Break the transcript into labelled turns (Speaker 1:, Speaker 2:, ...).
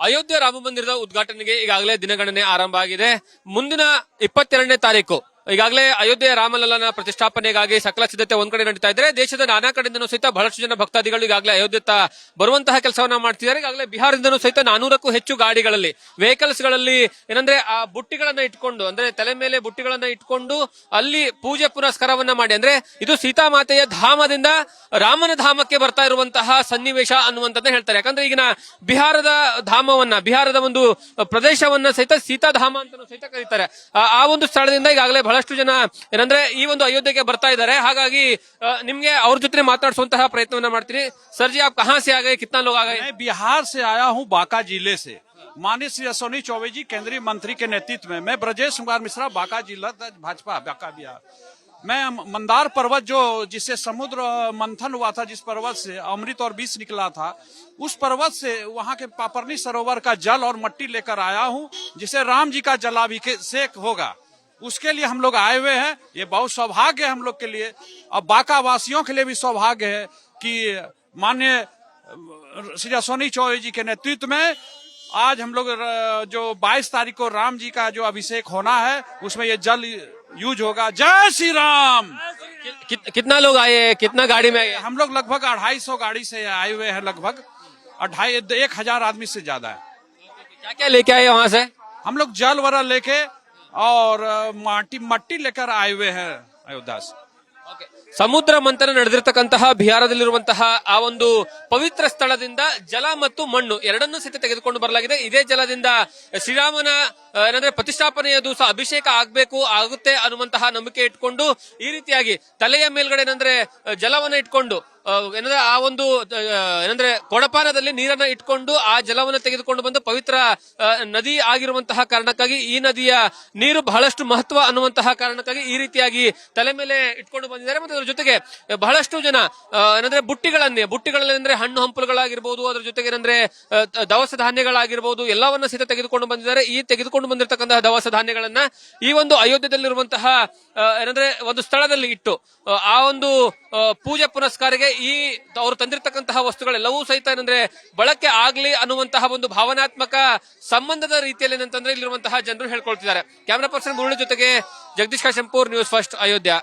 Speaker 1: ಅಯೋಧ್ಯೆ ರಾಮ ಮಂದಿರದ ಉದ್ಘಾಟನೆಗೆ ಈಗಾಗಲೇ ದಿನಗಣನೆ ಆರಂಭ ಆಗಿದೆ. ಮುಂದಿನ 22ನೇ ತಾರೀಕು ಈಗಾಗಲೇ ಅಯೋಧ್ಯೆ ರಾಮಲಲ್ಲನ ಪ್ರತಿಷ್ಠಾಪನೆಗಾಗಿ ಸಕಲ ಸಿದ್ಧತೆ ಒಂದ್ ಕಡೆ ನಡೀತಾ ಇದ್ರೆ, ದೇಶದ ನಾನಾ ಕಡೆಯಿಂದನೂ ಸಹಿತ ಬಹಳಷ್ಟು ಜನ ಭಕ್ತಾದಿಗಳು ಈಗಾಗಲೇ ಅಯೋಧ್ಯೆ ಬರುವಂತಹ ಕೆಲಸವನ್ನ ಮಾಡ್ತಿದ್ದಾರೆ. ಈಗಾಗಲೇ ಬಿಹಾರದಿಂದನೂ ಸಹಿತ 400ಕ್ಕೂ ಹೆಚ್ಚು ಗಾಡಿಗಳಲ್ಲಿ, ವೆಹಿಕಲ್ಸ್ ಗಳಲ್ಲಿ ಏನಂದ್ರೆ ಆ ಬುಟ್ಟಿಗಳನ್ನ ಇಟ್ಕೊಂಡು, ಅಂದ್ರೆ ತಲೆ ಮೇಲೆ ಬುಟ್ಟಿಗಳನ್ನ ಇಟ್ಕೊಂಡು ಅಲ್ಲಿ ಪೂಜೆ ಪುನಸ್ಕಾರವನ್ನ ಮಾಡಿ, ಅಂದ್ರೆ ಇದು ಸೀತಾಮಾತೆಯ ಧಾಮದಿಂದ ರಾಮನ ಧಾಮಕ್ಕೆ ಬರ್ತಾ ಇರುವಂತಹ ಸನ್ನಿವೇಶ ಅನ್ನುವಂಥದ್ದು ಹೇಳ್ತಾರೆ. ಯಾಕಂದ್ರೆ ಈಗಿನ ಬಿಹಾರದ ಧಾಮವನ್ನ, ಬಿಹಾರದ ಒಂದು ಪ್ರದೇಶವನ್ನ ಸಹಿತ ಸೀತಾಧಾಮ ಅಂತ ಸಹಿತ ಕರೀತಾರೆ. ಆ ಒಂದು ಸ್ಥಳದಿಂದ ಈಗಾಗಲೇ ಬಹಳಷ್ಟು ಜನ ಏನಂದ್ರೆ ಈ ಒಂದು ಅಯೋಧ್ಯೆಗೆ ಬರ್ತಾ ಇದ್ದಾರೆ. ಹಾಗಾಗಿ ನಿಮ್ಗೆ ಅವ್ರ ಜೊತೆ ಮಾತಾಡಿಸುವಂತಹ ಪ್ರಯತ್ನವನ್ನ ಮಾಡ್ತೀನಿ. सर जी, आप कहाँ से आ गए, कितना लोग आ गए?
Speaker 2: मैं बिहार से आया हूँ, बांका जिले से। माननीय श्री अश्विनी चौबे जी केंद्रीय मंत्री के नेतृत्व में, मैं ब्रजेश कुमार मिश्रा, बांका जिला भाजपा, बांका बिहार। मैं मंदार पर्वत जो जिससे समुद्र मंथन हुआ था, जिस पर्वत से अमृत और विष निकला था, उस पर्वत से वहाँ के पापरनी सरोवर का जल और मिट्टी लेकर आया हूँ, जिसे राम जी का जलाभिषेक होगा। उसके लिए हम लोग आए हुए हैं। ये बहुत सौभाग्य है हम लोग के लिए, और बांका वासियों के लिए भी सौभाग्य है कि माननीय श्री अश्विनी चौबे जी के नेतृत्व में आज हम लोग जो 22 तारीख को राम जी का जो अभिषेक होना है, उसमें ये जल यूज होगा। जय श्री राम।
Speaker 1: कितना लोग आए, कितना गाड़ी में आए?
Speaker 2: हम लोग लगभग 250 गाड़ी से आए हुए हैं, लगभग 1,000 आदमी से ज्यादा है।
Speaker 1: क्या क्या लेके आए वहां से?
Speaker 2: हम लोग जल वरा लेके और मट्टी लेकर आए हुए हैं अयोध्या से।
Speaker 1: ಸಮುದ್ರ ಮಂಥನ ನಡೆದಿರತಕ್ಕಂತಹ ಬಿಹಾರದಲ್ಲಿರುವಂತಹ ಆ ಒಂದು ಪವಿತ್ರ ಸ್ಥಳದಿಂದ ಜಲ ಮತ್ತು ಮಣ್ಣು ಎರಡನ್ನೂ ಸಹಿತ ತೆಗೆದುಕೊಂಡು ಬರಲಾಗಿದೆ. ಇದೇ ಜಲದಿಂದ ಶ್ರೀರಾಮನ ಏನಂದ್ರೆ ಪ್ರತಿಷ್ಠಾಪನೆಯ ದಿವಸ ಅಭಿಷೇಕ ಆಗುತ್ತೆ ಅನ್ನುವಂತಹ ನಂಬಿಕೆ ಇಟ್ಕೊಂಡು ಈ ರೀತಿಯಾಗಿ ತಲೆಯ ಮೇಲ್ಗಡೆ ಏನಂದ್ರೆ ಜಲವನ್ನ ಇಟ್ಕೊಂಡು ಏನಂದ್ರೆ ಆ ಒಂದು ಏನಂದ್ರೆ ಕೊಡಪಾನದಲ್ಲಿ ನೀರನ್ನ ಇಟ್ಕೊಂಡು ಆ ಜಲವನ್ನು ತೆಗೆದುಕೊಂಡು ಬಂದು ಪವಿತ್ರ ನದಿ ಆಗಿರುವಂತಹ ಕಾರಣಕ್ಕಾಗಿ ಈ ನದಿಯ ನೀರು ಬಹಳಷ್ಟು ಮಹತ್ವ ಅನ್ನುವಂತಹ ಕಾರಣಕ್ಕಾಗಿ ಈ ರೀತಿಯಾಗಿ ತಲೆ ಮೇಲೆ ಇಟ್ಕೊಂಡು ಬಂದಿದ್ದಾರೆ. ಮತ್ತೆ ಅದರ ಜೊತೆಗೆ ಬಹಳಷ್ಟು ಜನ ಏನಂದ್ರೆ ಬುಟ್ಟಿಗಳಲ್ಲಿ ಅಂದ್ರೆ ಹಣ್ಣು ಹಂಪಲುಗಳಾಗಿರ್ಬೋದು, ಅದ್ರ ಜೊತೆಗೆ ಏನಂದ್ರೆ ದವಸ ಧಾನ್ಯಗಳಾಗಿರ್ಬೋದು, ಎಲ್ಲವನ್ನ ಸಹಿತ ತೆಗೆದುಕೊಂಡು ಬಂದಿದ್ದಾರೆ. ಈ ತೆಗೆದುಕೊಂಡು ಬಂದಿರತಕ್ಕಂತಹ ದವಸ ಧಾನ್ಯಗಳನ್ನ ಈ ಒಂದು ಅಯೋಧ್ಯೆಯಲ್ಲಿರುವಂತಹ ಏನಂದ್ರೆ ಒಂದು ಸ್ಥಳದಲ್ಲಿ ಇಟ್ಟು ಆ ಒಂದು ಪೂಜೆ ಪುನಸ್ಕಾರಿಗೆ ಈ ಅವರು ತಂದಿರತಕ್ಕಂತಹ ವಸ್ತುಗಳೆಲ್ಲವೂ ಸಹಿತ ಏನಂದ್ರೆ ಬಳಕೆ ಆಗ್ಲಿ ಅನ್ನುವಂತಹ ಒಂದು ಭಾವನಾತ್ಮಕ ಸಂಬಂಧದ ರೀತಿಯಲ್ಲಿ ಏನಂತಂದ್ರೆ ಇಲ್ಲಿರುವಂತಹ ಜನರು ಹೇಳ್ಕೊಳ್ತಿದ್ದಾರೆ. ಕ್ಯಾಮರಾ ಪರ್ಸನ್ ಮುರಳಿ ಜೊತೆಗೆ ಜಗದೀಶ್ ಕಾಶೆಂಪೂರ್, ನ್ಯೂಸ್ ಫಸ್ಟ್, ಅಯೋಧ್ಯ.